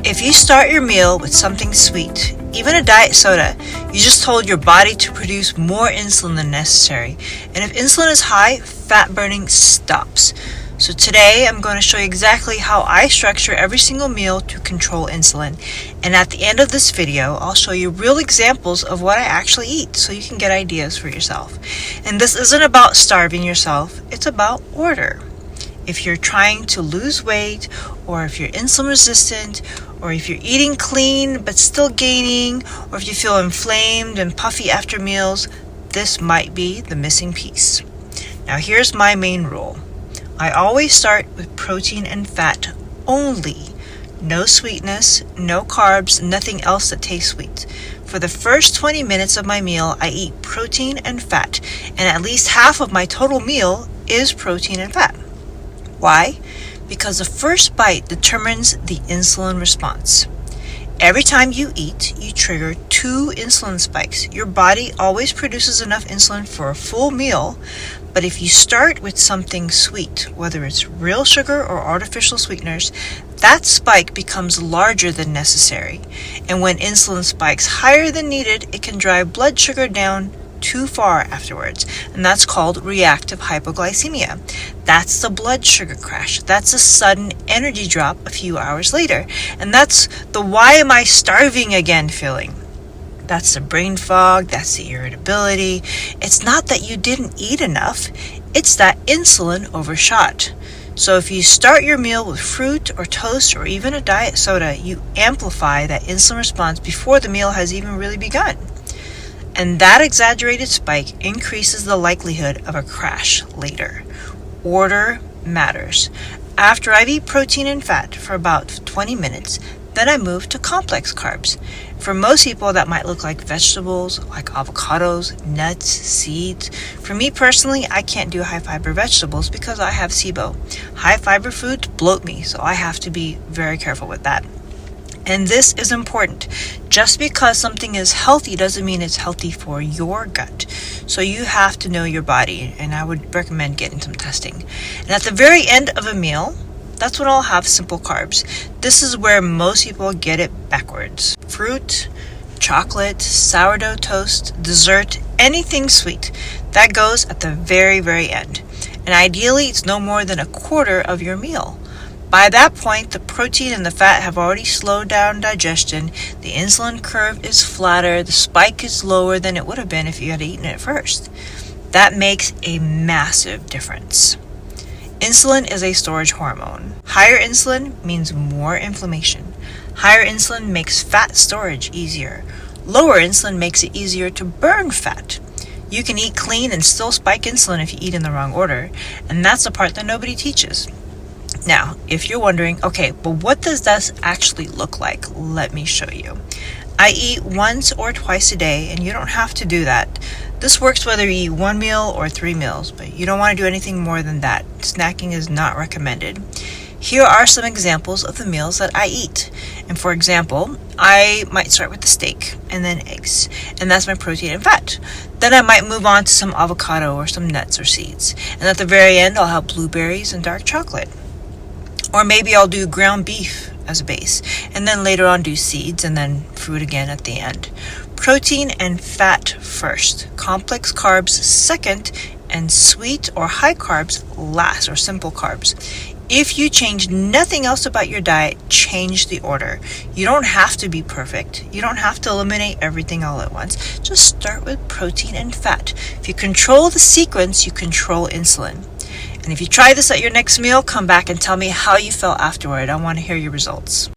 If you start your meal with something sweet, even a diet soda, you just told your body to produce more insulin than necessary. And if insulin is high, fat burning stops. So today I'm going to show you exactly how I structure every single meal to control insulin. And at the end of this video, I'll show you real examples of what I actually eat so you can get ideas for yourself. And this isn't about starving yourself, it's about order. If you're trying to lose weight, or if you're insulin resistant, or if you're eating clean but still gaining, or if you feel inflamed and puffy after meals, this might be the missing piece. Now here's my main rule. I always start with protein and fat only. No sweetness, no carbs, nothing else that tastes sweet. For the first 20 minutes of my meal, I eat protein and fat, and at least half of my total meal is protein and fat. Why? Because the first bite determines the insulin response. Every time you eat, you trigger 2 insulin spikes. Your body always produces enough insulin for a full meal, but if you start with something sweet, whether it's real sugar or artificial sweeteners, that spike becomes larger than necessary. And when insulin spikes higher than needed, it can drive blood sugar down too far afterwards, and that's called reactive hypoglycemia. That's the blood sugar crash. That's a sudden energy drop a few hours later, and that's the "why am I starving again" feeling. That's the brain fog, that's the irritability. It's not that you didn't eat enough, it's that insulin overshot. So if you start your meal with fruit or toast or even a diet soda, you amplify that insulin response before the meal has even really begun. And that exaggerated spike increases the likelihood of a crash later. Order matters. After I eat protein and fat for about 20 minutes, then I move to complex carbs. For most people, that might look like vegetables, like avocados, nuts, seeds. For me personally, I can't do high fiber vegetables because I have SIBO. High fiber foods bloat me, so I have to be very careful with that. And this is important. Just because something is healthy doesn't mean it's healthy for your gut. So you have to know your body, and I would recommend getting some testing. And at the very end of a meal, that's when I'll have simple carbs. This is where most people get it backwards. Fruit, chocolate, sourdough toast, dessert, anything sweet. That goes at the very, very end. And ideally, it's no more than a quarter of your meal. By that point, the protein and the fat have already slowed down digestion, the insulin curve is flatter, the spike is lower than it would have been if you had eaten it first. That makes a massive difference. Insulin is a storage hormone. Higher insulin means more inflammation. Higher insulin makes fat storage easier. Lower insulin makes it easier to burn fat. You can eat clean and still spike insulin if you eat in the wrong order, and that's the part that nobody teaches. Now, if you're wondering, okay, but what does this actually look like? Let me show you. I eat once or twice a day, and you don't have to do that. This works whether you eat 1 meal or 3 meals, but you don't want to do anything more than that. Snacking is not recommended. Here are some examples of the meals that I eat. And for example, I might start with the steak and then eggs, and that's my protein and fat. Then I might move on to some avocado or some nuts or seeds. And at the very end, I'll have blueberries and dark chocolate. Or maybe I'll do ground beef as a base, and then later on do seeds and then fruit again at the end. Protein and fat first, complex carbs second, and sweet or high carbs last, or simple carbs. If you change nothing else about your diet, change the order. You don't have to be perfect. You don't have to eliminate everything all at once. Just start with protein and fat. If you control the sequence, you control insulin. And if you try this at your next meal, come back and tell me how you felt afterward. I want to hear your results.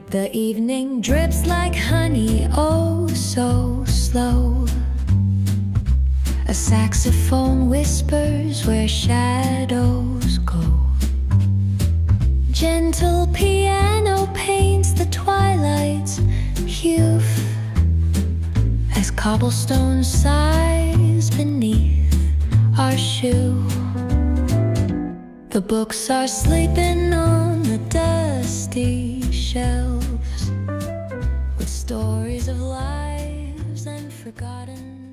The evening drips like honey, oh so slow. A saxophone whispers where shadows go. Gentle piano paints the twilight's hue as cobblestone sighs beneath our shoe. The books are sleeping on the dusty shelves with stories stories of lives unforgotten.